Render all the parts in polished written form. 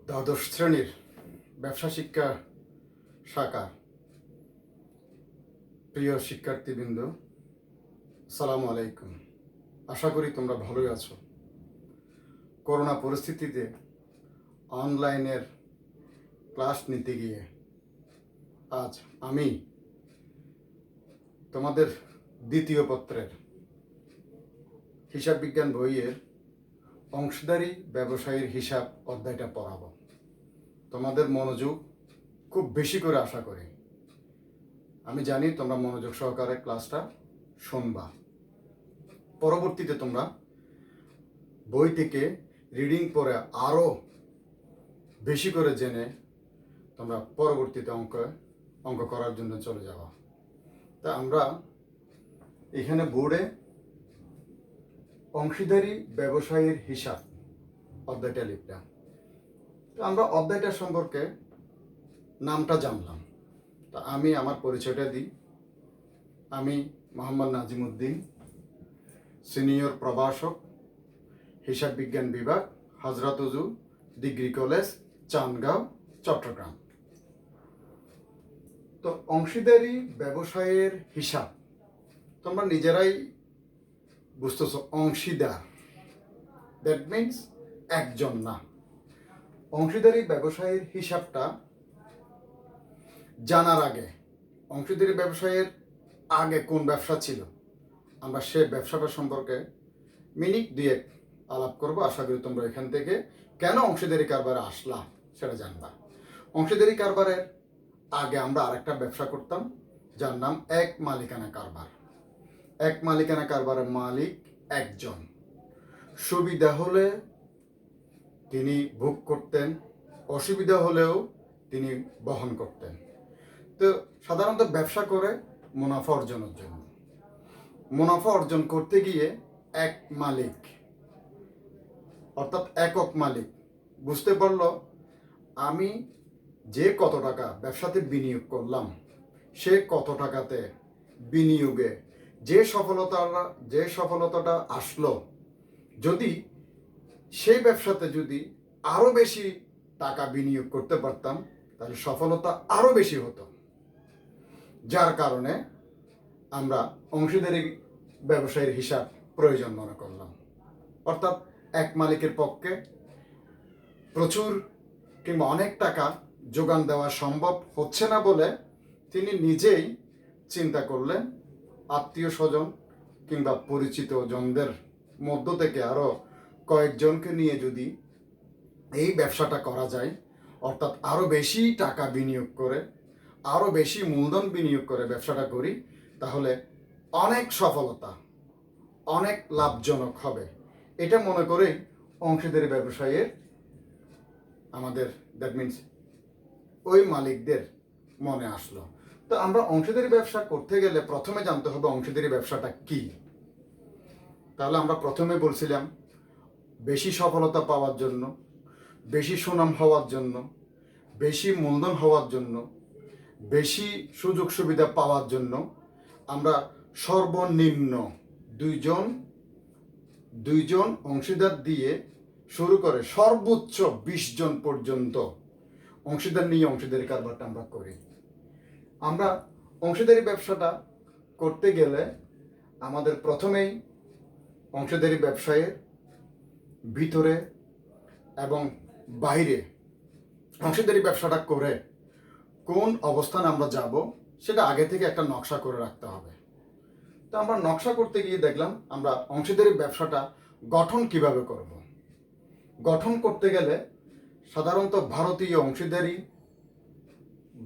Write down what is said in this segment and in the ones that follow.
দ্বাদশ শ্রেণীর ব্যবসা শিক্ষা শাখা প্রিয় শিক্ষার্থীবৃন্দ, আসসালামু আলাইকুম। আশা করি তোমরা ভালোই আছো। করোনা পরিস্থিতিতে অনলাইনের ক্লাস নিতে গিয়ে আজ আমি তোমাদের দ্বিতীয় পত্রের হিসাব বিজ্ঞান বইয়ের অংশীদারি ব্যবসায়ীর হিসাব অধ্যায়টা পড়াবো। তোমাদের মনোযোগ খুব বেশি করে আশা করি। আমি জানি তোমরা মনোযোগ সহকারে ক্লাসটা শুনবা। পরবর্তীতে তোমরা বই থেকে রিডিং পড়ে আরও বেশি করে জেনে তোমরা পরবর্তীতে অঙ্ক করার জন্য চলে যাওয়া। তা আমরা এখানে বোর্ডে অংশীদারি ব্যবসায়ীর হিসাব অধ্যায়টা লিখলাম। তো আমরা অধ্যায়টা সম্পর্কে নামটা জানলাম। তা আমি আমার পরিচয়টা দিই। আমি মোহাম্মদ নাজিমুদ্দিন, সিনিয়র প্রভাষক, হিসাব বিজ্ঞান বিভাগ, হযরত উজু ডিগ্রি কলেজ, চান্দগাঁও, চট্টগ্রাম। তো অংশীদারি ব্যবসায়ের হিসাব তোমরা নিজেরাই বুঝতেছো, অংশীদার দ্যাট মিনস একজন না। অংশীদারি ব্যবসায়ের হিসাবটা জানার আগে, অংশীদারি ব্যবসায়ের আগে কোন ব্যবসা ছিল, আমরা সে ব্যবসাটা সম্পর্কে মিনিট দুয়েক আলাপ করবো। আশা করি তোমরা এখান থেকে কেন অংশীদারি কারবারে আসলাম সেটা জানবা। অংশীদারি কারবারের আগে আমরা আরেকটা ব্যবসা করতাম যার নাম এক মালিকানা কারবার। এক মালিকানা কারবারের মালিক একজন, সুবিধা হলে তিনি ভোগ করতেন, অসুবিধা হলেও তিনি বহন করতেন। তো সাধারণত ব্যবসা করে মুনাফা অর্জনের জন্য, মুনাফা অর্জন করতে গিয়ে এক মালিক অর্থাৎ একক মালিক বুঝতে পারল আমি যে কত টাকা ব্যবসাতে বিনিয়োগ করলাম, সে কত টাকাতে বিনিয়োগে যে সফলতাটা আসলো, যদি সেই ব্যবসাতে যদি আরও বেশি টাকা বিনিয়োগ করতে পারতাম তাহলে সফলতা আরও বেশি হতো। যার কারণে আমরা অংশীদারি ব্যবসায়ীর হিসাব প্রয়োজন মনে করলাম। অর্থাৎ এক মালিকের পক্ষে প্রচুর কিংবা অনেক টাকা যোগান দেওয়া সম্ভব হচ্ছে না বলে তিনি নিজেই চিন্তা করলেন আত্মীয় স্বজন কিংবা পরিচিত জনদের মধ্য থেকে আরও কয়েকজনকে নিয়ে যদি এই ব্যবসাটা করা যায়, অর্থাৎ আরও বেশি টাকা বিনিয়োগ করে, আরও বেশি মূলধন বিনিয়োগ করে ব্যবসাটা করি, তাহলে অনেক সফলতা, অনেক লাভজনক হবে। এটা মনে করেই অংশীদারি ব্যবসায়ের আমাদের দ্যাট মিনস ওই মালিকদের মনে আসলো। তো আমরা অংশীদারি ব্যবসা করতে গেলে প্রথমে জানতে হবে অংশীদারি ব্যবসাটা কি। তাহলে আমরা প্রথমে বলছিলাম বেশি সফলতা পাওয়ার জন্য, বেশি সুনাম হওয়ার জন্য, বেশি মূলধন হওয়ার জন্য, বেশি সুযোগ সুবিধা পাওয়ার জন্য আমরা সর্বনিম্ন দুইজন অংশীদার দিয়ে শুরু করে সর্বোচ্চ 20 জন পর্যন্ত অংশীদার নিয়ে অংশীদারি কারবারটা আমরা করি। আমরা অংশীদারি ব্যবসাটা করতে গেলে আমাদের প্রথমেই অংশীদারি ব্যবসায়ের ভিতরে এবং বাইরে অংশীদারি ব্যবসাটা করে কোন অবস্থানে আমরা যাব সেটা আগে থেকে একটা নকশা করে রাখতে হবে। তো আমরা নকশা করতে গিয়ে দেখলাম আমরা অংশীদারি ব্যবসাটা গঠন কিভাবে করব। গঠন করতে গেলে সাধারণত ভারতীয় অংশীদারি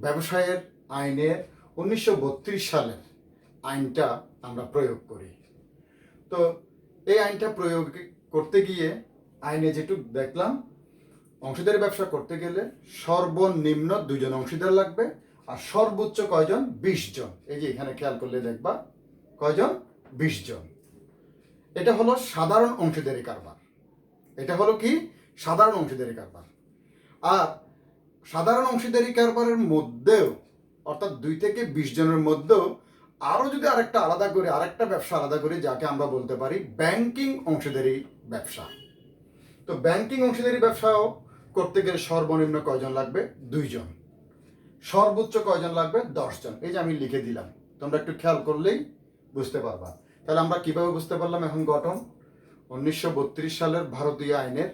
ব্যবসায়ের আইনের 1932 সালের আইনটা আমরা প্রয়োগ করি। তো এই আইনটা প্রয়োগ করতে গিয়ে আইনে যেটুকু দেখলাম, অংশীদারি ব্যবসা করতে গেলে সর্বনিম্ন 2 জন অংশীদার লাগবে, আর সর্বোচ্চ কয়জন? 20 জন। এই যে এখানে খেয়াল করলে দেখবা কয়জন? 20 জন। এটা হলো সাধারণ অংশীদারি কারবার। এটা হলো কি? সাধারণ অংশীদারি কারবার। আর সাধারণ অংশীদারি কারবারের মধ্যেও অর্থাৎ 2 থেকে 20 জনের মধ্যেও আরও যদি আরেকটা ব্যবসা আলাদা করি, যাকে আমরা বলতে পারি ব্যাংকিং অংশীদারি ব্যবসা। তো ব্যাংকিং অংশীদারি ব্যবসাও করতে গেলে সর্বনিম্ন কয়জন লাগবে? 2 জন। সর্বোচ্চ কয়জন লাগবে? 10 জন। এই যে আমি লিখে দিলাম, তোমরা একটু খেয়াল করলেই বুঝতে পারবা। তাহলে আমরা কিভাবে বুঝতে পারলাম এখন গঠন? 1932 সালের ভারতীয় আইনের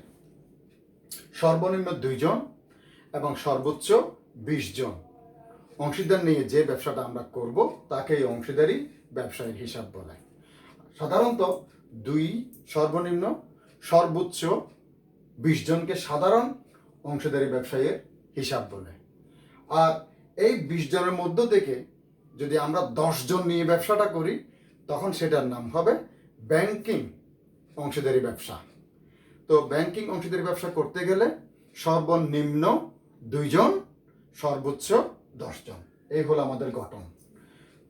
সর্বনিম্ন 2 জন এবং সর্বোচ্চ 20 জন অংশীদার নিয়ে যে ব্যবসাটা আমরা করব তাকে এই অংশীদারি ব্যবসায়ীর হিসাব বলে। সাধারণত 2 সর্বনিম্ন, সর্বোচ্চ 20 জনকে সাধারণ অংশীদারি ব্যবসায়ীর হিসাব বলে। আর এই 20 জনের মধ্য থেকে যদি আমরা 10 জন নিয়ে ব্যবসাটা করি তখন সেটার নাম হবে ব্যাংকিং অংশীদারি ব্যবসা। তো ব্যাংকিং অংশীদারি ব্যবসা করতে গেলে সর্বনিম্ন 2 জন, সর্বোচ্চ 10 জন। এই হলো আমাদের গঠন।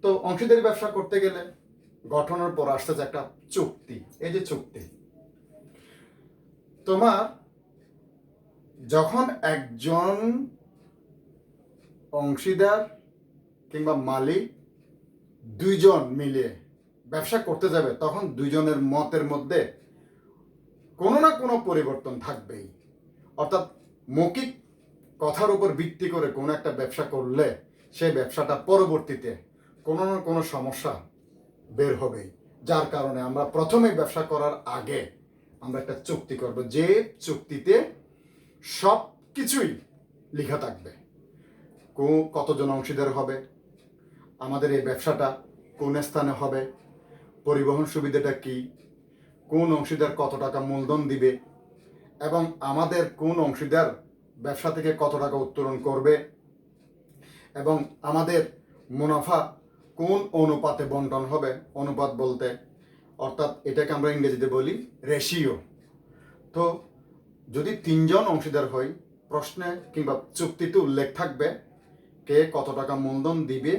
তো অংশীদারি ব্যবসা করতে গেলে গঠনের পর আসতেছে একটা চুক্তি। এই যে চুক্তি, তোমার যখন একজন অংশীদার কিংবা মালিক 2 জন মিলে ব্যবসা করতে যাবে তখন 2 জনের মতের মধ্যে কোনো না কোনো পরিবর্তন থাকবেই। অর্থাৎ মৌখিক কথার উপর ভিত্তি করে কোনো একটা ব্যবসা করলে সেই ব্যবসাটা পরবর্তীতে কোনো না কোনো সমস্যা বের হবেই। যার কারণে আমরা প্রথমে ব্যবসা করার আগে আমরা একটা চুক্তি করব, যে চুক্তিতে সব কিছুই লেখা থাকবে। কতজন অংশীদার হবে, আমাদের এই ব্যবসাটা কোন স্থানে হবে, পরিবহন সুবিধাটা কি, কোন অংশীদার কত টাকা মূলধন দিবে এবং আমাদের কোন অংশীদার ব্যবসা থেকে কত টাকা উত্তোলন করবে এবং আমাদের মুনাফা কোন অনুপাতে বন্টন হবে। অনুপাত বলতে অর্থাৎ এটাকে আমরা ইংরেজিতে বলি রেশিও। তো যদি 3 জন অংশীদার হয় প্রশ্নে কিংবা চুক্তিতে উল্লেখ থাকবে কে কত টাকা মূলধন দিবে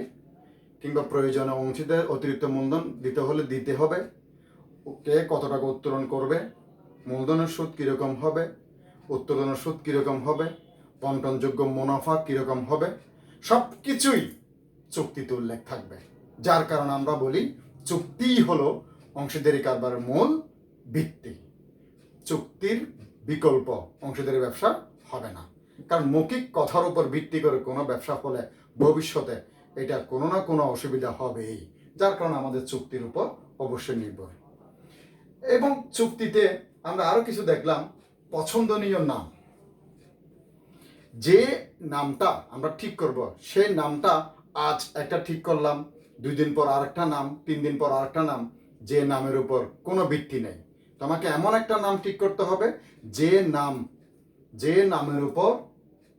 কিংবা প্রয়োজনে অংশীদার অতিরিক্ত মূলধন দিতে হলে দিতে হবে, কে কত টাকা উত্তোলন করবে, মূলধনের সুদ কীরকম হবে, উত্তোলনের সুদ কীরকম হবে, বন্টনযোগ্য মুনাফা কীরকম হবে, সব কিছুই চুক্তিতে উল্লেখ থাকবে। যার কারণে আমরা বলি চুক্তিই হলো অংশীদারি কারবারের মূল ভিত্তি। চুক্তির বিকল্প অংশীদারি ব্যবসা হবে না, কারণ মৌখিক কথার উপর ভিত্তি করে কোনো ব্যবসা হলে ভবিষ্যতে এটা কোনো না কোনো অসুবিধা হবেই। যার কারণে আমাদের চুক্তির উপর অবশ্যই নির্ভর। এবং চুক্তিতে আমরা আরো কিছু দেখলাম, পছন্দনীয় নাম। যে নামটা আমরা ঠিক করব সেই নামটা আজ একটা ঠিক করলাম, 2 দিন পর আরেকটা নাম, 3 দিন পর আরেকটা নাম, যে নামের উপর কোনো ভিত্তি নেই। তোমাকে এমন একটা নাম ঠিক করতে হবে যে নামের উপর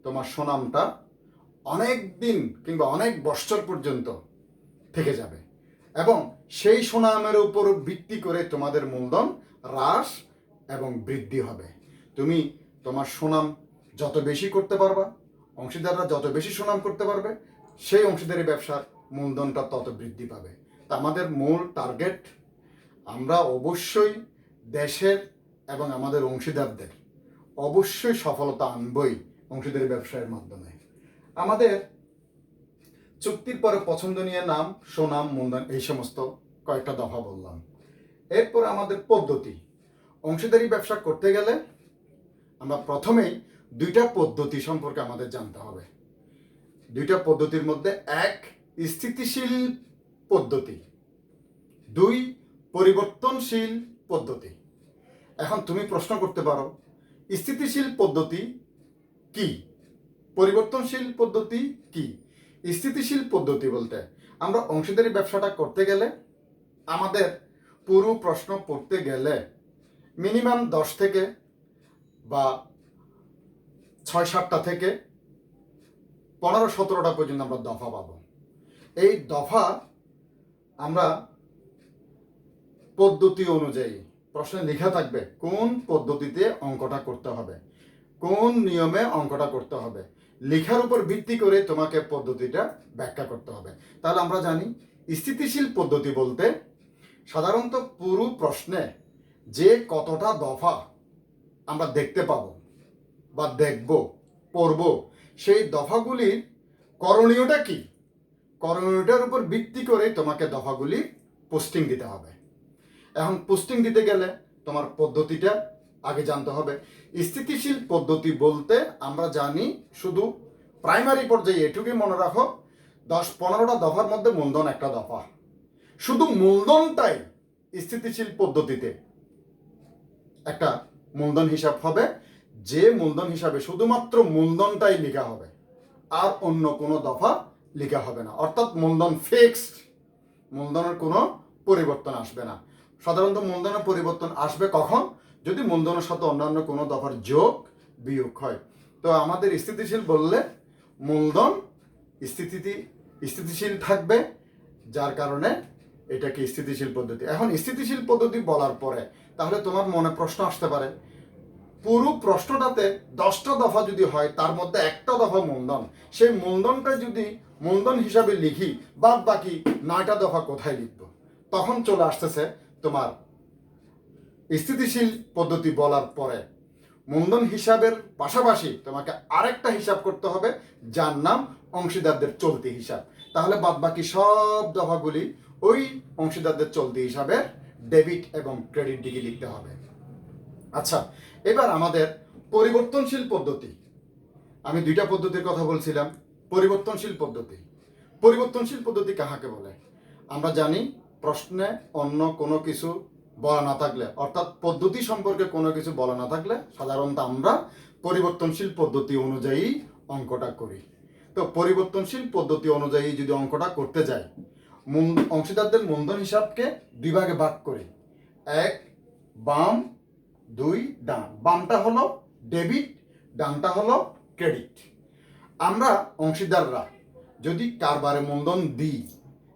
তোমার সুনামটা অনেক দিন কিংবা অনেক বছর পর্যন্ত থেকে যাবে এবং সেই সুনামের উপর ভিত্তি করে তোমাদের মূলধন হ্রাস এবং বৃদ্ধি হবে। তুমি তোমার সুনাম যত বেশি করতে পারবা, অংশীদাররা যত বেশি সুনাম করতে পারবে, সেই অংশীদারি ব্যবসার মূলধনটা তত বৃদ্ধি পাবে। তা আমাদের মূল টার্গেট, আমরা অবশ্যই দেশের এবং আমাদের অংশীদারদের অবশ্যই সফলতা আনবই অংশীদারি ব্যবসায়ের মাধ্যমে। আমাদের চুক্তির পরে পছন্দনীয় নাম, সুনাম, মূলধন, এই সমস্ত কয়েকটা দফা বললাম। এরপর আমাদের পদ্ধতি। অংশীদারি ব্যবসা করতে গেলে আমরা প্রথমেই 2টা পদ্ধতি সম্পর্কে আমাদের জানতে হবে। 2টা পদ্ধতির মধ্যে 1 স্থিতিশীল পদ্ধতি, 2 পরিবর্তনশীল পদ্ধতি। এখন তুমি প্রশ্ন করতে পারো স্থিতিশীল পদ্ধতি কি, পরিবর্তনশীল পদ্ধতি কি? স্থিতিশীল পদ্ধতি বলতে আমরা অংশীদারি ব্যবসাটা করতে গেলে আমাদের পুরো প্রশ্ন পড়তে গেলে মিনিমাম 10 থেকে বা 6-7টা থেকে 15-17টা পর্যন্ত আমরা দফা পাবো। এই দফা আমরা পদ্ধতি অনুযায়ী প্রশ্নে লেখা থাকবে কোন পদ্ধতিতে অঙ্কটা করতে হবে, কোন নিয়মে অঙ্কটা করতে হবে, লেখার উপর ভিত্তি করে তোমাকে পদ্ধতিটা ব্যাখ্যা করতে হবে। তাহলে আমরা জানি স্থিতিশীল পদ্ধতি বলতে সাধারণত পুরো প্রশ্নে যে কতটা দফা আমরা দেখতে পাবো বা দেখব, পড়ব, সেই দফাগুলির করণীয়টা কি, করণীয়টার উপর ভিত্তি করে তোমাকে দফাগুলি পোস্টিং দিতে হবে। এখন পোস্টিং দিতে গেলে তোমার পদ্ধতিটা আগে জানতে হবে। স্থিতিশীল পদ্ধতি বলতে আমরা জানি শুধু প্রাইমারি পর্যায়ে এটুকুই মনে রাখো, 10-15টা দফার মধ্যে মূলধন একটা দফা। শুধু মূলধনটাই স্থিতিশীল পদ্ধতিতে একটা মূলধন হিসাব হবে, যে মূলধন হিসাবে শুধুমাত্র মূলধনটাই লেখা হবে, আর অন্য কোনো দফা লেখা হবে না। অর্থাৎ মূলধন ফিক্সড, মূলধনের কোনো পরিবর্তন আসবে না। সাধারণত মূলধনের পরিবর্তন আসবে কখন? যদি মূলধনের সাথে অন্যান্য কোনো দফার যোগ বিয়োগ হয়। তো আমাদের স্থিতিশীল বললে মূলধন স্থিতিশীল থাকবে, যার কারণে এটাকে স্থিতিশীল পদ্ধতি। এখন স্থিতিশীল পদ্ধতি বলার পরে তাহলে তোমার মনে প্রশ্ন আসতে পারে, পুরো প্রশ্নটাতে 10টা দফা যদি হয়, তার মধ্যে একটা দফা মূলধন, সেই মূলধনটা যদি মূলধন হিসাবে লিখি, বাদ বাকি 9টা দফা কোথায় লিখব? তখন চলে আসতেছে তোমার স্থিতিশীল পদ্ধতি বলার পরে মূলধন হিসাবের পাশাপাশি তোমাকে আরেকটা হিসাব করতে হবে, যার নাম অংশীদারদের চলতি হিসাব। তাহলে বাদ বাকি সব দফাগুলি ওই অংশীদারদের চলতি হিসাবে ডেবিট এবং ক্রেডিট দিকে লিখতে হবে। আচ্ছা, এবার আমাদের পরিবর্তনশীল পদ্ধতি। আমি 2টা পদ্ধতির কথা বলছিলাম। পরিবর্তনশীল পদ্ধতি কাহাকে বলে? আমরা জানি প্রশ্নে অন্য কোনো কিছু বলা না থাকলে, অর্থাৎ পদ্ধতি সম্পর্কে কোনো কিছু বলা না থাকলে সাধারণত আমরা পরিবর্তনশীল পদ্ধতি অনুযায়ী অঙ্কটা করি। তো পরিবর্তনশীল পদ্ধতি অনুযায়ী যদি অঙ্কটা করতে যাই, অংশীদারদের মূলধন হিসাবকে 2 ভাগে ভাগ করি। 1 বাম, 2 ডান। বামটা হলো ডেবিট, ডানটা হলো ক্রেডিট। আমরা অংশীদাররা যদি কারবারে মূলধন দিই,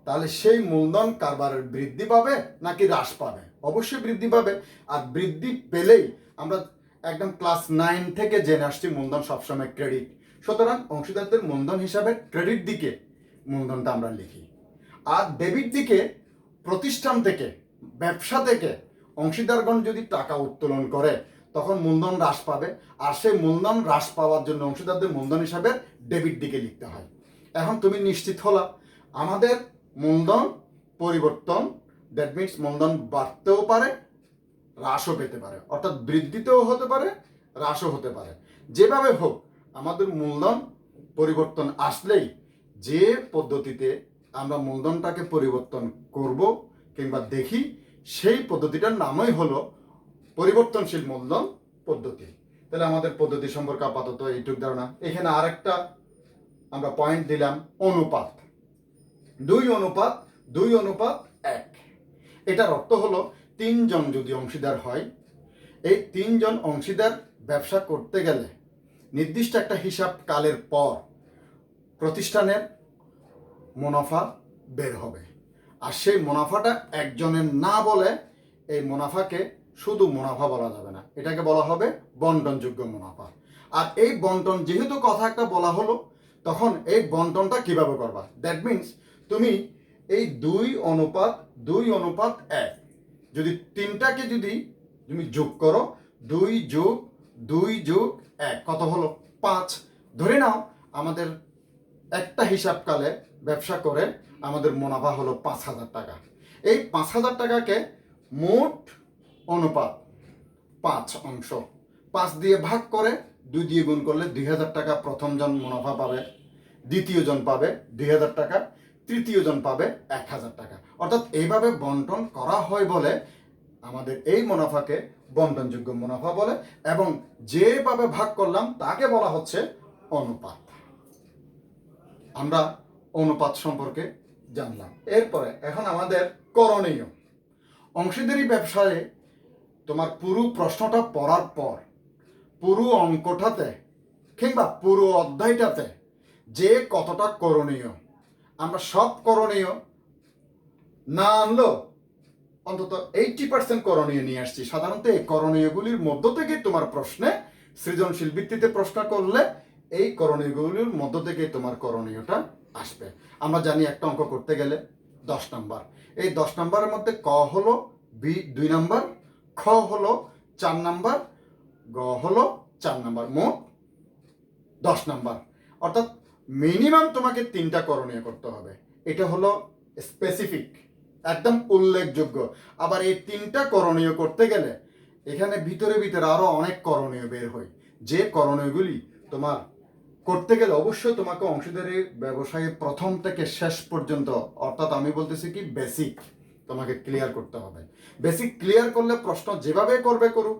তাহলে সেই মূলধন কারবারের বৃদ্ধি পাবে নাকি হ্রাস পাবে? অবশ্যই বৃদ্ধি পাবে। আর বৃদ্ধি পেলেই আমরা একদম ক্লাস 9 থেকে জেনে আসছি মূলধন সবসময় ক্রেডিট। সুতরাং অংশীদারদের মূলধন হিসাবে ক্রেডিট দিকে মূলধনটা আমরা লিখি, আর ডেবিট দিকে প্রতিষ্ঠান থেকে, ব্যবসা থেকে অংশীদারগণ যদি টাকা উত্তোলন করে তখন মূলধন হ্রাস পাবে, আর সেই মূলধন হ্রাস পাওয়ার জন্য অংশীদারদের মূলধন হিসাবে ডেবিট দিকে লিখতে হয়। এখন তুমি নিশ্চিত হলা আমাদের মূলধন পরিবর্তন, দ্যাট মিনস মূলধন বাড়তেও পারে, হ্রাসও পেতে পারে, অর্থাৎ বৃদ্ধিতেও হতে পারে, হ্রাসও হতে পারে। যেভাবে হোক আমাদের মূলধন পরিবর্তন আসলেই যে পদ্ধতিতে আমরা মূলধনটাকে পরিবর্তন করব কিংবা দেখি, সেই পদ্ধতিটার নামই হলো পরিবর্তনশীল মূলধন পদ্ধতি। তাহলে আমাদের পদ্ধতি সম্পর্কে আপাতত এইটুক ধারণা। এখানে আরেকটা আমরা পয়েন্ট দিলাম, অনুপাত। 2:1। এটার অর্থ হলো 3 জন যদি অংশীদার হয়, এই 3 জন অংশীদার ব্যবসা করতে গেলে নির্দিষ্ট একটা হিসাব কালের পর প্রতিষ্ঠানের মুনাফা বের হবে। আর সেই মুনাফাটা একজনের না বলে এই মুনাফাকে শুধু মুনাফা বলা যাবে না, এটাকে বলা হবে বন্টনযোগ্য মুনাফা। আর এই বন্টন যেহেতু কথা একটা বলা হলো, তখন এই বন্টনটা কিভাবে করবা? দ্যাট মিনস তুমি এই 2:1 যদি 3টাকে যদি তুমি যোগ করো, 2+2+1 কত হলো? 5। ধরে নাও আমাদের একটা হিসাবকালে ব্যবসা করে আমাদের মুনাফা হলো 5,000 টাকা। এই 5,000 টাকাকে মোট অনুপাত 5 অংশ, 5 দিয়ে ভাগ করে 2 দিয়ে গুণ করলে 2,000 টাকা প্রথম জন মুনাফা পাবে, দ্বিতীয় জন পাবে 2,000 টাকা, তৃতীয় জন পাবে 1,000 টাকা। অর্থাৎ এইভাবে বন্টন করা হয় বলে আমাদের এই মুনাফাকে বন্টনযোগ্য মুনাফা বলে, এবং যেভাবে ভাগ করলাম তাকে বলা হচ্ছে অনুপাত। আমরা অনুপাত সম্পর্কে জানলাম। এরপরে এখন আমাদের করণীয়। অংশীদারি ব্যবসায়ে তোমার পুরো প্রশ্নটা পড়ার পর পুরো অঙ্কটাতে কিংবা পুরো অধ্যায়টাতে যে কতটা করণীয়, আমরা সব করণীয় না আনলেও অন্তত 80% করণীয় নিয়ে আসছি। সাধারণত এই করণীয়গুলির মধ্য থেকে তোমার প্রশ্নে সৃজনশীল ভিত্তিতে প্রশ্ন করলে এই করণীয়গুলির মধ্য থেকে তোমার করণীয়টা আসবে। আমরা জানি একটা অঙ্ক করতে গেলে 10 নাম্বার। এই 10 নাম্বারের মধ্যে ক হলো 2 নাম্বার, খ হলো 4 নাম্বার, গ হলো 4 নাম্বার, মোট 10 নাম্বার। অর্থাৎ মিনিমাম তোমাকে 3টা করণীয় করতে হবে। এটা হলো স্পেসিফিক, একদম উল্লেখযোগ্য। আবার এই 3টা করণীয় করতে গেলে এখানে ভিতরে ভিতরে আরো অনেক করণীয় বের হয়, যে করণীয়গুলি তোমার করতে গেলে অবশ্যই তোমাকে অংশীদারি ব্যবসায়ে প্রথম থেকে শেষ পর্যন্ত, অর্থাৎ আমি বলতেছি কি বেসিক তোমাকে ক্লিয়ার করতে হবে। বেসিক ক্লিয়ার করলে প্রশ্ন যেভাবে করবে করুক,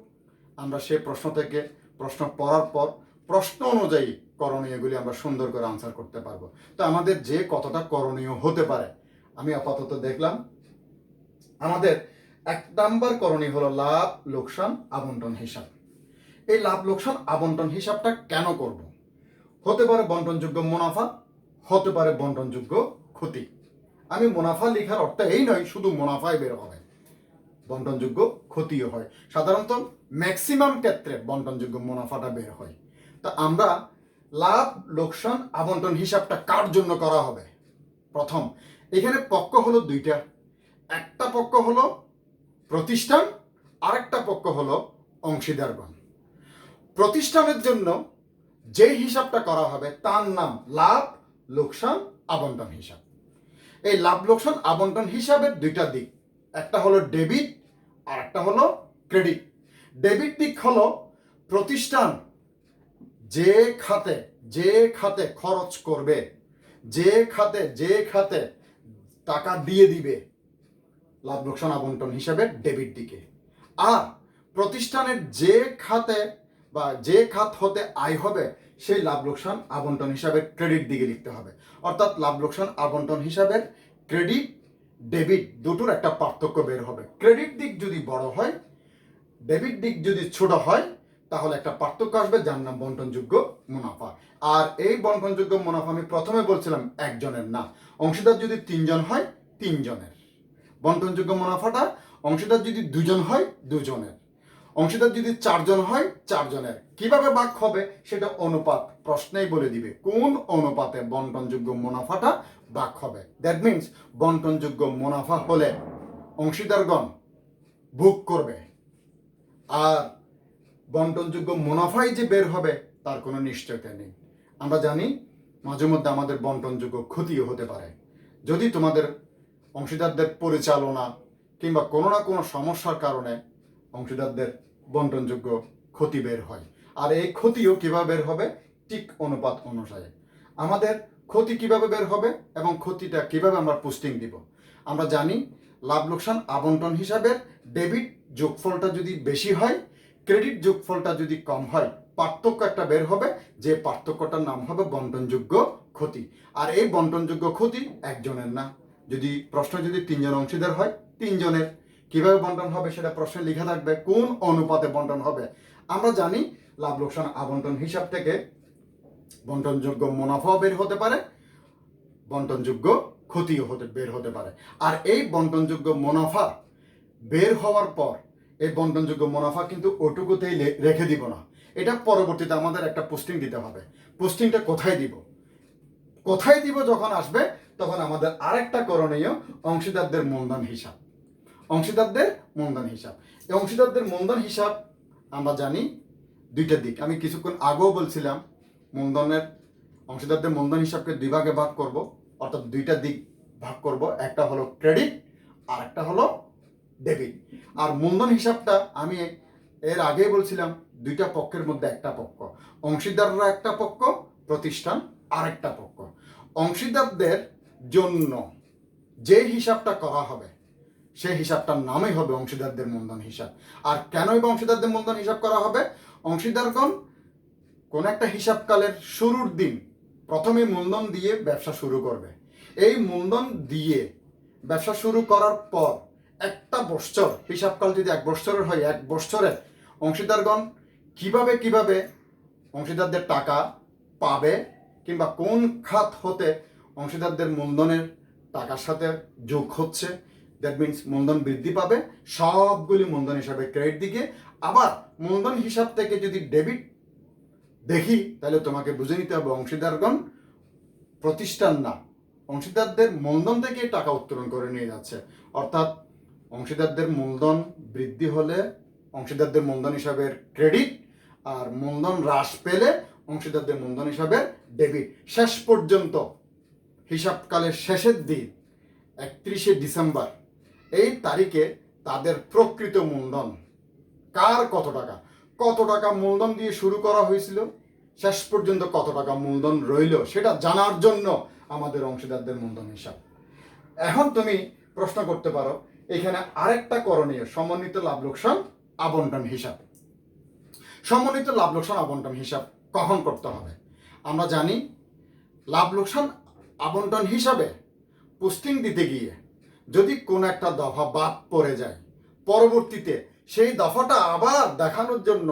আমরা সেই প্রশ্ন থেকে প্রশ্ন পড়ার পর প্রশ্ন অনুযায়ী করণীয়গুলি আমরা সুন্দর করে আনসার করতে পারবো। তো আমাদের যে কতটা করণীয় হতে পারে আমি আপাতত দেখলাম। আমাদের 1 নাম্বার করণীয় হলো লাভ লোকসান আবন্টন হিসাব। এই লাভ লোকসান আবন্টন হিসাবটা কেন করব? হতে পারে বন্টনযোগ্য মুনাফা, হতে পারে বন্টনযোগ্য ক্ষতি। আমি মুনাফা লেখার অর্থ এই নয় শুধু মুনাফাই বের হবে, বন্টনযোগ্য ক্ষতিও হয়। সাধারণত ম্যাক্সিমাম ক্ষেত্রে বন্টনযোগ্য মুনাফাটা বের হয়। তা আমরা লাভ লোকসান আবন্টন হিসাবটা কার জন্য করা হবে? প্রথম, এখানে পক্ষ হলো দুইটা। একটা পক্ষ হলো প্রতিষ্ঠান, আরেকটা পক্ষ হলো অংশীদারগণ। প্রতিষ্ঠানের জন্য যে হিসাবটা করা হবে তার নাম লাভ লোকসান আবন্টন হিসাব। এই লাভ লোকসান আবন্টন হিসাবের দুইটা দিক, একটা হলো ডেবিট আর একটা হলো ক্রেডিট। ডেবিট দিক হলো প্রতিষ্ঠান যে খাতে খরচ করবে, যে খাতে টাকা দিয়ে দিবে লাভ লোকসান আবন্টন হিসাবে ডেবিট দিকে। আর প্রতিষ্ঠানের যে খাতে বা যে খাত হতে আয় হবে সেই লাভ লোকসান আবন্টন হিসাবের ক্রেডিট দিকে লিখতে হবে। অর্থাৎ লাভ লোকসান আবন্টন হিসাবের ক্রেডিট ডেবিট দুটোর একটা পার্থক্য বের হবে। ক্রেডিট দিক যদি বড় হয়, ডেবিট দিক যদি ছোট হয়, তাহলে একটা পার্থক্য আসবে যার নাম বন্টনযোগ্য মুনাফা। আর এই বন্টনযোগ্য মুনাফা আমি প্রথমে বলছিলাম একজনের না, অংশীদার যদি 3 জন হয় 3 জনের। বন্টনযোগ্য মুনাফাটা অংশীদার যদি 2 জন হয় 2 জনের, অংশীদার যদি 4 জন হয় 4 জনের। কিভাবে ভাগ হবে সেটা অনুপাত প্রশ্নেই বলে দিবে, কোন অনুপাতে বন্টনযোগ্য মুনাফাটা ভাগ হবে। দ্যাট মিনস বন্টনযোগ্য মুনাফা হলে অংশীদারগণ ভোগ করবে, আর বন্টনযোগ্য মুনাফাই যে বের হবে তার কোনো নিশ্চয়তা নেই। আমরা জানি মাঝে মধ্যে আমাদের বন্টনযোগ্য ক্ষতিও হতে পারে, যদি তোমাদের অংশীদারদের পরিচালনা কিংবা কোনো না কোনো সমস্যার কারণে অংশীদারদের বন্টনযোগ্য ক্ষতি বের হয়। আর এই ক্ষতিও কিভাবে বের হবে? ঠিক অনুপাত অনুসারে। আমাদের ক্ষতি কিভাবে বের হবে এবং ক্ষতিটা কিভাবে আমরা পোস্টিং দিব? আমরা জানি লাভ লোকসান আবন্টন হিসাবের ডেবিট যোগফলটা যদি বেশি হয়, ক্রেডিট যোগফলটা যদি কম হয়, পার্থক্য একটা বের হবে, যে পার্থক্যটার নাম হবে বন্টনযোগ্য ক্ষতি। আর এই বন্টনযোগ্য ক্ষতি একজনের না, যদি প্রশ্ন যদি 3 জন অংশীদার হয় 3 জনের। কিভাবে বন্টন হবে সেটা প্রশ্নে লেখা থাকবে, কোন অনুপাতে বন্টন হবে। আমরা জানি লাভ লোকসান আবন্টন হিসাব থেকে বন্টনযোগ্য মুনাফাও বের হতে পারে, বন্টনযোগ্য ক্ষতিও বের হতে পারে। আর এই বন্টনযোগ্য মুনাফা বের হওয়ার পর এই বন্টনযোগ্য মুনাফা কিন্তু ওটুকুতেই রেখে দিব না, এটা পরবর্তীতে আমাদের একটা পোস্টিং দিতে হবে। পোস্টিংটা কোথায় দিব যখন আসবে, তখন আমাদের আরেকটা করণীয় অংশীদারদের মূলধন হিসাব। অংশীদারদের মূলধন হিসাব, এই অংশীদারদের মূলধন হিসাব আমরা জানি দুইটা দিক। আমি কিছুক্ষণ আগেও বলছিলাম মূলধনের অংশীদারদের মূলধন হিসাবকে 2 ভাগে ভাগ করব, অর্থাৎ 2টা দিক ভাগ করব, একটা হলো ক্রেডিট আর একটা হলো ডেবিট। আর মূলধন হিসাবটা আমি এর আগেই বলছিলাম 2টা পক্ষের মধ্যে একটা পক্ষ, অংশীদাররা একটা পক্ষ, প্রতিষ্ঠান আরেকটা পক্ষ। অংশীদারদের জন্য যে হিসাবটা করা হবে সেই হিসাবটার নামই হবে অংশীদারদের মূলধন হিসাব। আর কেনই বা অংশীদারদের মূলধন হিসাব করা হবে? অংশীদারগণ কোন একটা হিসাবকালের শুরুর দিন প্রথমে মূলধন দিয়ে ব্যবসা শুরু করবে। এই মূলধন দিয়ে ব্যবসা শুরু করার পর একটা বছর, হিসাবকাল যদি 1 বছরের হয়, 1 বছরে অংশীদারগণ কিভাবে অংশীদারদের টাকা পাবে কিংবা কোন খাত হতে অংশীদারদের মূলধনের টাকার সাথে যোগ হচ্ছে, দ্যাট মিনস মূলধন বৃদ্ধি পাবে, সবগুলি মূলধন হিসাবে ক্রেডিট দিকে। আবার মূলধন হিসাব থেকে যদি ডেবিট দেখি তাহলে তোমাকে বুঝে নিতে হবে অংশীদারগণ প্রতিষ্ঠান না, অংশীদারদের মূলধন থেকে টাকা উত্তোলন করে নিয়ে যাচ্ছে। অর্থাৎ অংশীদারদের মূলধন বৃদ্ধি হলে অংশীদারদের মূলধন হিসাবের ক্রেডিট, আর মূলধন হ্রাস পেলে অংশীদারদের মূলধন হিসাবের ডেবিট। শেষ পর্যন্ত হিসাবকালের শেষের দিন 31শে ডিসেম্বর এই তারিখে তাদের প্রকৃত মূলধন কার কত টাকা মূলধন দিয়ে শুরু করা হয়েছিল, শেষ পর্যন্ত কত টাকা মূলধন রইল, সেটা জানার জন্য আমাদের অংশীদারদের মূলধন হিসাব। এখন তুমি প্রশ্ন করতে পারো, এখানে আরেকটা করণীয় সমন্বিত লাভ লোকসান আবন্টন হিসাব। সমন্বিত লাভ লোকসান আবন্টন হিসাব কখন করতে হবে? আমরা জানি লাভ লোকসান আবন্টন হিসাবে পোস্টিং দিতে গিয়ে যদি কোন একটা দফা বাদ পড়ে যায়, পরবর্তীতে সেই দফাটা আবার দেখানোর জন্য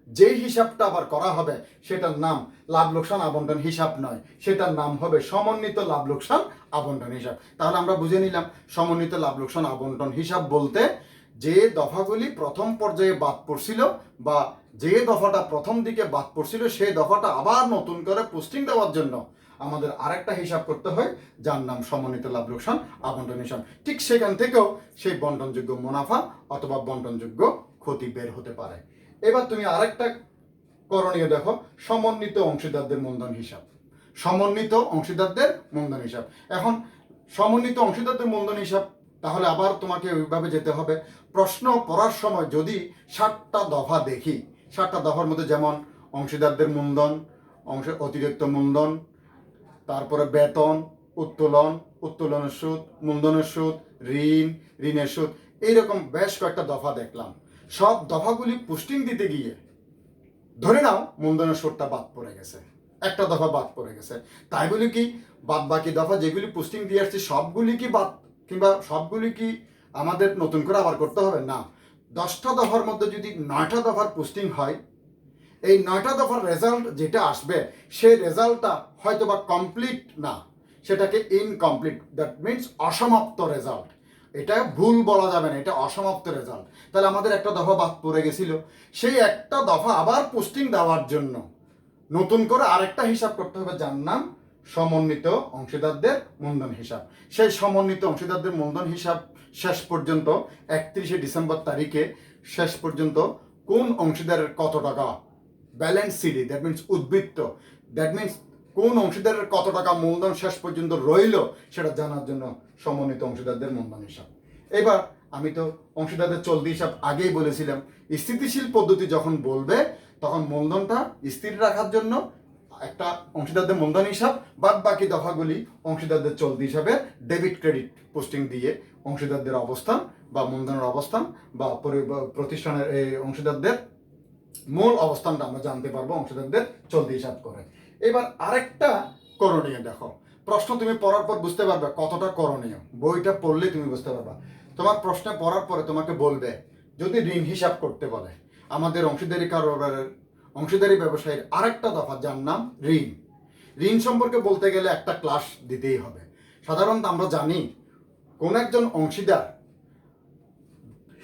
যেই হিসাবটা আবার করা হবে সেটার নাম লাভ লোকসান আবন্টন হিসাব নয়, সেটার নাম হবে সমন্বিত লাভ লোকসান আবন্টন হিসাব। তাহলে আমরা বুঝে নিলাম সমন্বিত লাভ লোকসান আবন্টন হিসাব বলতে যে দফাগুলি প্রথম পর্যায়ে বাদ পড়ছিল বা যে দফাটা প্রথম দিকে বাদ পড়ছিল সেই দফাটা আবার নতুন করে পোস্টিং দেওয়ার জন্য আমাদের আরেকটা হিসাব করতে হয়, যার নাম সমন্বিত লাভ লোকসান আবন্টন হিসাব। ঠিক সেখান থেকেও সেই বন্টনযোগ্য মুনাফা অথবা বন্টনযোগ্য ক্ষতি বের হতে পারে। এবার তুমি আরেকটা করণীয় দেখো, সমন্বিত অংশীদারদের মূলধন হিসাব। সমন্বিত অংশীদারদের মূলধন হিসাব। এখন সমন্বিত অংশীদারদের মূলধন হিসাব, তাহলে আবার তোমাকে ওইভাবে যেতে হবে। প্রশ্ন পড়ার সময় যদি 7টা দফা দেখি, 7টা দফার মধ্যে যেমন অংশীদারদের মূলধন, অতিরিক্ত মূলধন, তারপরে বেতন, উত্তোলন, উত্তোলনের সুদ, মূলধনের সুদ, ঋণের সুদ, এইরকম বেশ কয়েকটা দফা দেখলাম। সব দফাগুলি পোস্টিং দিতে গিয়ে ধরে নাও মূলধনের সুদটা বাদ পড়ে গেছে, একটা দফা বাদ পড়ে গেছে, তাই বলি কি বাদ বাকি দফা যেগুলি পোস্টিং দিয়ে আসছে সবগুলি কি বাদ, কিংবা সবগুলি কি আমাদের নতুন করে আবার করতে হবে? না। 10টা দফার মধ্যে যদি 9টা দফার পোস্টিং হয়, এই 9টা দফার রেজাল্ট যেটা আসবে সেই রেজাল্টটা হয়তো বা কমপ্লিট না, সেটাকে ইনকমপ্লিট, দ্যাট মিনস অসমাপ্ত রেজাল্ট। এটা ভুল বলা যাবে না, এটা অসমাপ্ত রেজাল্ট। তাহলে আমাদের একটা দফা বাদ পড়ে গেছিল, সেই একটা দফা আবার পোস্টিং দেওয়ার জন্য নতুন করে আরেকটা হিসাব করতে হবে, যার নাম সমন্বিত অংশীদারদের মূলধন হিসাব। সেই সমন্বিত অংশীদারদের মূলধন হিসাব শেষ পর্যন্ত 31শে ডিসেম্বর তারিখে শেষ পর্যন্ত কোন অংশীদারের কত টাকা ব্যালেন্স সিডি, দ্যাট মিনস উদ্বৃত্ত, দ্যাট মিনস কোন অংশীদারের কত টাকা মূলধন শেষ পর্যন্ত রইল সেটা জানার জন্য সমন্বিত অংশীদারদের মূলধন হিসাব। এবার আমি তো অংশীদারদের চলতি হিসাব আগেই বলেছিলাম, স্থিতিশীল পদ্ধতি যখন বলবে তখন মূলধনটা স্থির রাখার জন্য একটা অংশীদারদের মূলধন হিসাব, বাদ বাকি দফাগুলি অংশীদারদের চলতি হিসাবে ডেবিট ক্রেডিট পোস্টিং দিয়ে অংশীদারদের অবস্থান বা মূলধনের অবস্থান বা প্রতিষ্ঠানের এই অংশীদারদের মূল অবস্থানটা আমরা জানতে পারবো অংশীদারদের চলতি হিসাব করে। এবার আরেকটা করণীয় দেখো, প্রশ্ন তুমি পড়ার পর বুঝতে পারবে কতটা করণীয়, বইটা পড়লে তুমি বুঝতে পারবা। তোমার প্রশ্নে পড়ার পরে তোমাকে বলবে যদি ঋণ হিসাব করতে বলে, আমাদের অংশীদারি কারবারের অংশীদারি ব্যবসায়ীর আরেকটা দফা যার নাম ঋণ। ঋণ সম্পর্কে বলতে গেলে একটা ক্লাস দিতেই হবে। সাধারণত আমরা জানি কোন একজন অংশীদার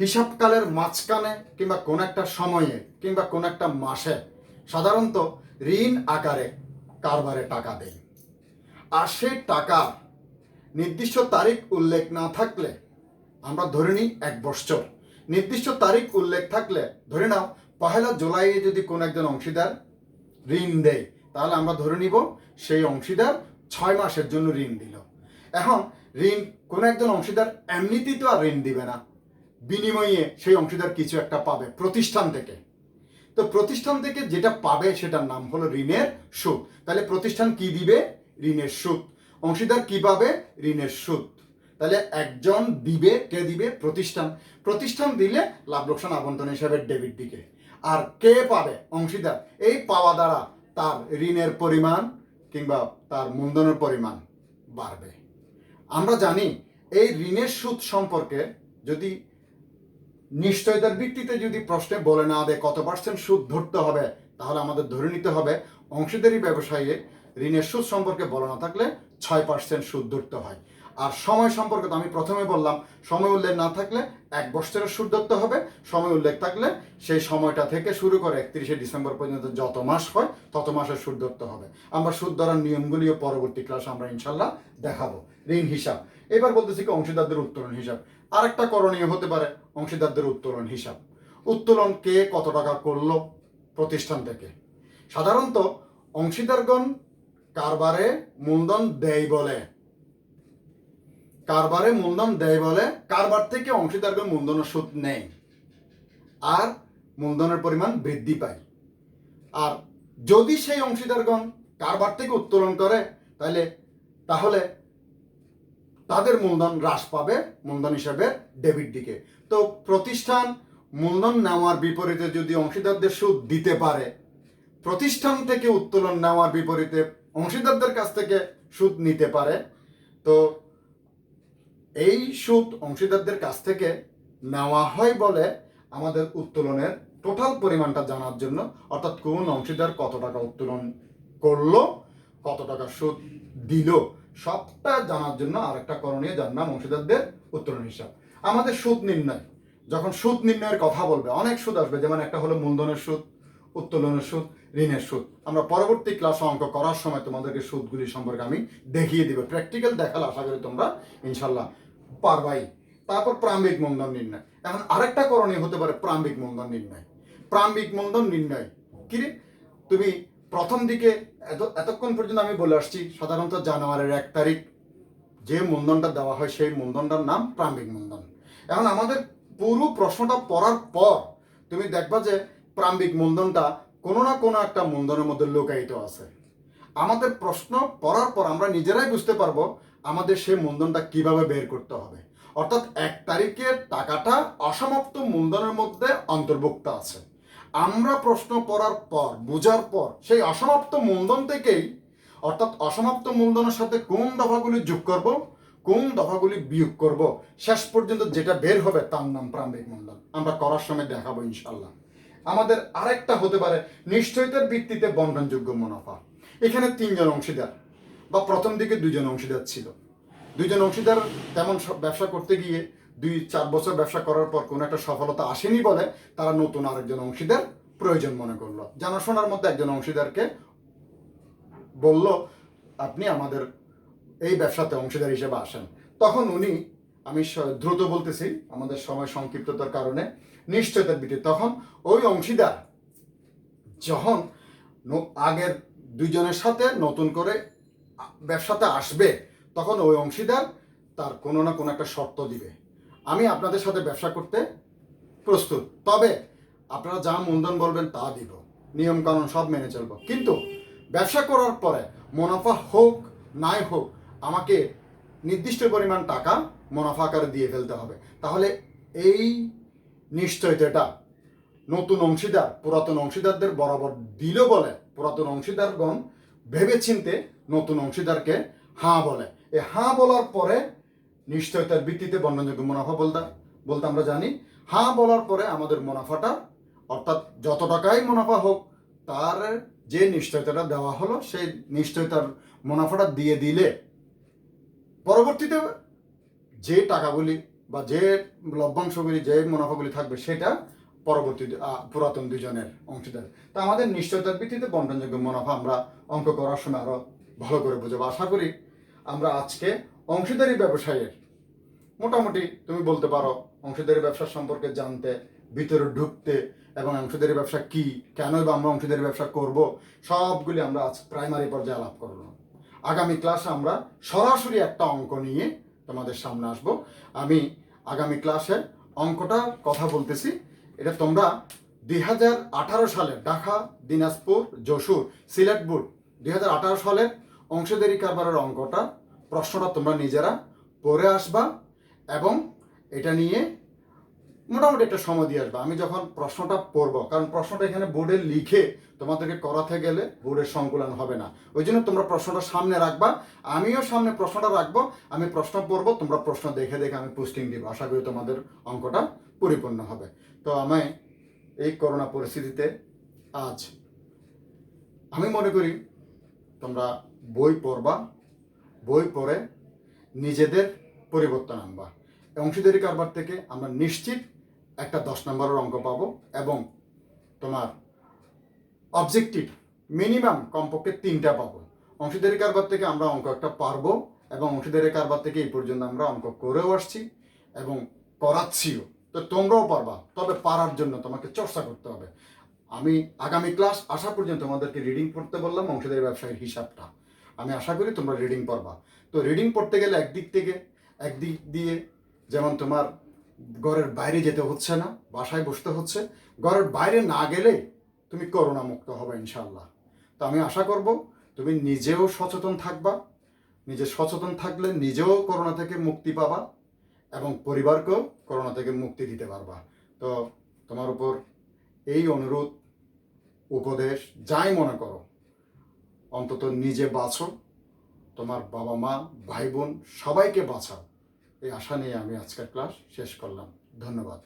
হিসাবকালের মাঝখানে কিংবা কোন একটা সময়ে কিংবা কোন একটা মাসে সাধারণত ঋণ আকারে কারবারে টাকা দেয়, আর সেই টাকা নির্দিষ্ট তারিখ উল্লেখ না থাকলে আমরা ধরে নিই 1 বছর, নির্দিষ্ট তারিখ উল্লেখ থাকলে ধরে নাও 1 জুলাইয়ে যদি কোন একজন অংশীদার ঋণ দেয়, তাহলে আমরা ধরে নিব সেই অংশীদার 6 মাসের জন্য ঋণ দিল। এখন ঋণ কোন একজন অংশীদার এমনিতেই তো আর ঋণ দিবে না, বিনিময়ে সেই অংশীদার কিছু একটা পাবে প্রতিষ্ঠান থেকে। তো প্রতিষ্ঠান থেকে যেটা পাবে সেটার নাম হলো ঋণের সুদ। তাহলে প্রতিষ্ঠান কি দিবে? ঋণের সুদ। অংশীদার কি পাবে? ঋণের সুদ। তাহলে একজন দিবে, কে দিবে? প্রতিষ্ঠান। প্রতিষ্ঠান দিলে লাভ লোকসান আবন্টন হিসাবে ডেবিট দিকে। আর কে পাবে? অংশীদার। এই পাওয়া দ্বারা তার ঋণের পরিমাণ কিংবা তার মূলধনের পরিমাণ বাড়বে। আমরা জানি এই ঋণের সুদ সম্পর্কে যদি নিশ্চয়তার ভিত্তিতে যদি প্রশ্নে বলে না দেয় কত পার্সেন্ট সুদ ধরতে হবে, তাহলে আমাদের ধরে নিতে হবে অংশীদারি ব্যবসায়ীর ঋণের সুদ সম্পর্কে বলা না থাকলে 6% সুদ ধরতে হয়। আর সময় সম্পর্কে তো আমি প্রথমে বললাম, সময় উল্লেখ না থাকলে 1 বছরের সুদ ধরতে হবে, সময় উল্লেখ থাকলে সেই সময়টা থেকে শুরু করে 31শে ডিসেম্বর পর্যন্ত যত মাস হয় তত মাসের সুদ ধরতে হবে। আমরা সুদ ধরার নিয়মগুলিও পরবর্তী ক্লাসে আমরা ইনশাল্লাহ দেখাবো। ঋণ হিসাব। এবার বলতেছি কি অংশীদারদের উত্তোলন হিসাব। আরেকটা করণীয় হতে পারে অংশীদারদের উত্তোলন হিসাব। উত্তোলন কে কত টাকা করলো প্রতিষ্ঠান থেকে। সাধারণত অংশীদারগণ কারবারে মূলধন দেয় বলে, কারবার থেকে অংশীদারগণ মূলধনের সুদ নেয়। আর মূলধনের পরিমাণ বৃদ্ধি পায়। আর যদি সেই অংশীদারগণ কারবার থেকে উত্তোলন করে তাহলে তাদের মূলধন হ্রাস পাবে, মূলধন হিসাবে ডেবিট দিকে। তো প্রতিষ্ঠান মূলধন নেওয়ার বিপরীতে যদি অংশীদারদের সুদ দিতে পারে, প্রতিষ্ঠান থেকে উত্তোলন নেওয়ার বিপরীতে অংশীদারদের কাছ থেকে সুদ নিতে পারে, তো এই সুদ অংশীদারদের কাছ থেকে নেওয়া হয় বলে আমাদের উত্তোলনের টোটাল পরিমাণটা জানার জন্য, অর্থাৎ কোন অংশীদার কত টাকা উত্তোলন করলো, কত টাকা সুদ দিল, সবটা জানার জন্য আরেকটা করণীয়, যার নাম অংশীদারদের উত্তোলন হিসাব। আমাদের সুদ নির্ণয়, যখন সুদ নির্ণয়ের কথা বলবে অনেক সুদ আসবে, যেমন একটা হলো মূলধনের সুদ, উত্তোলনের সুদ, ঋণের সুদ। আমরা পরবর্তী ক্লাসে অঙ্ক করার সময় তোমাদেরকে সুদগুলি সম্পর্কে আমি দেখিয়ে দিব, প্র্যাকটিক্যাল দেখালে আশা করি তোমরা ইনশাল্লাহ পারবাই। তারপর প্রারম্ভিক মূলধন নির্ণয়। এখন আরেকটা করণীয় হতে পারে প্রারম্ভিক মূলধন নির্ণয়। প্রারম্ভিক মূলধন নির্ণয় কি রে, তুমি প্রথম দিকে এতক্ষণ পর্যন্ত আমি বলে আসছি, সাধারণত জানুয়ারির 1 তারিখ যে মূলধনটা দেওয়া হয় সেই মূলধনটার নাম প্রারম্ভিক মূলধন। এখন আমাদের পুরো প্রশ্নটা পড়ার পর তুমি দেখবা যে প্রারম্ভিক মূলধনটা কোনো না কোনো একটা মূলধনের মধ্যে লুকায়িত আছে। আমাদের প্রশ্ন পড়ার পর আমরা নিজেরাই বুঝতে পারবো আমাদের সেই মূলধনটা কিভাবে বের করতে হবে। অর্থাৎ 1 তারিখের টাকাটা অসমাপ্ত মূলধনের মধ্যে অন্তর্ভুক্ত আছে। আমরা প্রশ্ন পড়ার পর বোঝার পর সেই অসমাপ্ত মূলধন থেকেই, অর্থাৎ অসমাপ্ত মূলধনের সাথে কোন দফাগুলি যোগ করব, কোন দফাগুলি বিয়োগ করব, শেষ পর্যন্ত যেটা বের হবে তার নাম প্রারম্ভিক মূলধন। আমরা করার সময় দেখাবো ইনশাল্লাহ। আমাদের আরেকটা হতে পারে নিশ্চয়তার ভিত্তিতে বন্টনযোগ্য মুনাফা। এখানে 3 জন অংশীদার বা প্রথম দিকে 2 জন অংশীদার ছিল। 2 জন অংশীদার তেমন ব্যবসা করতে গিয়ে 2-4 বছর ব্যবসা করার পর কোনো একটা সফলতা আসেনি বলে তারা নতুন আরেকজন অংশীদার প্রয়োজন মনে করলো। জানাশোনার মধ্যে একজন অংশীদারকে বলল, আপনি আমাদের এই ব্যবসাতে অংশীদার হিসেবে আসেন। তখন উনি, আমি দ্রুত বলতেছি আমাদের সময় সংক্ষিপ্ততার কারণে, নিশ্চয়তার ভিত্তিতে তখন ওই অংশীদার যখন আগের 2 জনের সাথে নতুন করে ব্যবসাতে আসবে, তখন ওই অংশীদার তার কোনো না কোনো একটা শর্ত দিবে, আমি আপনাদের সাথে ব্যবসা করতে প্রস্তুত, তবে আপনারা যা মূলধন বলবেন তা দিব, নিয়ম কানুন সব মেনে চলবো, কিন্তু ব্যবসা করার পরে মুনাফা হোক নাই হোক আমাকে নির্দিষ্ট পরিমাণ টাকা মুনাফা আকারে দিয়ে ফেলতে হবে। তাহলে এই নিশ্চয়তাটা নতুন অংশীদার পুরাতন অংশীদারদের বরাবর দিল বলে পুরাতন অংশীদারগণ ভেবেচিন্তে নতুন অংশীদারকে হাঁ বলে। এই হাঁ বলার পরে নিশ্চয়তার ভিত্তিতে বন্টনযোগ্য মুনাফা বলতে আমরা জানি, হাঁ বলার পরে আমাদের মুনাফাটা, অর্থাৎ যত টাকাই মুনাফা হোক তার যে নিশ্চয়তাটা দেওয়া হলো সেই নিশ্চয়তার মুনাফাটা দিয়ে দিলে পরবর্তীতে যে টাকাগুলি বা যে লভ্যাংশগুলি, যে মুনাফাগুলি থাকবে সেটা পরবর্তী পুরাতন 2 জনের অংশীদার। তা আমাদের নিশ্চয়তার ভিত্তিতে বন্টনযোগ্য মুনাফা আমরা অঙ্ক করার সময় আরো ভালো করে বুঝবো। আশা করি আমরা আজকে অংশীদারি ব্যবসায়ের মোটামুটি তুমি বলতে পারো অংশীদারি ব্যবসা সম্পর্কে জানতে, ভিতরে ঢুকতে এবং অংশীদারি ব্যবসা কি, কেনই বা আমরা অংশীদারি ব্যবসা করব, সবগুলি আমরা আজ প্রাইমারি পর্যায়ে আলাপ করব। আগামী ক্লাসে আমরা সরাসরি একটা অঙ্ক নিয়ে তোমাদের সামনে আসব। আমি আগামী ক্লাসে অঙ্কটা কথা বলতেছি, এটা তোমরা 2018 সালের ঢাকা, দিনাজপুর, যশোর, সিলেট বোর্ড 2018 সালের অংশীদারি কারবারের অঙ্কটা, প্রশ্নটা তোমরা নিজেরা পড়ে আসবা এবং এটা নিয়ে মোটামুটি একটা সময় দিয়ে আসবা। আমি যখন প্রশ্নটা পড়বো, কারণ প্রশ্নটা এখানে বোর্ডে লিখে তোমাদেরকে করাতে গেলে বোর্ডের সংকুলন হবে না, ওই জন্য তোমরা প্রশ্নটা সামনে রাখবা, আমিও সামনে প্রশ্নটা রাখবো, আমি প্রশ্ন পড়বো, তোমরা প্রশ্ন দেখে দেখে আমি পোস্টিং দিব। আশা করি তোমাদের অঙ্কটা পরিপূর্ণ হবে। তো আমি এই করোনা পরিস্থিতিতে আজ আমি মনে করি তোমরা বই পড়বা, বই পড়ে নিজেদের পরিবর্তন আনবা। অংশীদারি কারবার থেকে আমরা নিশ্চিত একটা 10 নম্বরের অঙ্ক পাবো এবং তোমার অবজেক্টিভ মিনিমাম কমপক্ষে 3টা পাবো। অংশীদারি কারবার থেকে আমরা অঙ্ক একটা পারবো এবং অংশীদারি কারবার থেকে এই পর্যন্ত আমরা অঙ্ক করেও আসছি এবং করাচ্ছিও। তো তোমরাও পারবা, তবে পারার জন্য তোমাকে চর্চা করতে হবে। আমি আগামী ক্লাস আসা পর্যন্ত তোমাদেরকে রিডিং পড়তে বললাম অংশীদারি ব্যবসায়ের হিসাবটা, আমি আশা করি তোমরা রিডিং পড়বা। তো রিডিং পড়তে গেলে একদিক দিয়ে যেমন তোমার ঘরের বাইরে যেতে হচ্ছে না, বাসায় বসতে হচ্ছে। ঘরের বাইরে না গেলে তুমি করোনা মুক্ত হবে ইনশাল্লাহ। তো আমি আশা করব তুমি নিজেও সচেতন থাকবা, নিজে সচেতন থাকলে নিজেও করোনা থেকে মুক্তি পাবা এবং পরিবারকেও করোনা থেকে মুক্তি দিতে পারবা। তো তোমার উপর এই অনুরোধ, উপদেশ যাই মনে করো, অন্তত নিজে বাঁচো, তোমার বাবা মা ভাই বোন সবাইকে বাঁচাও, এই আশা নিয়ে আমি আজকের ক্লাস শেষ করলাম। ধন্যবাদ।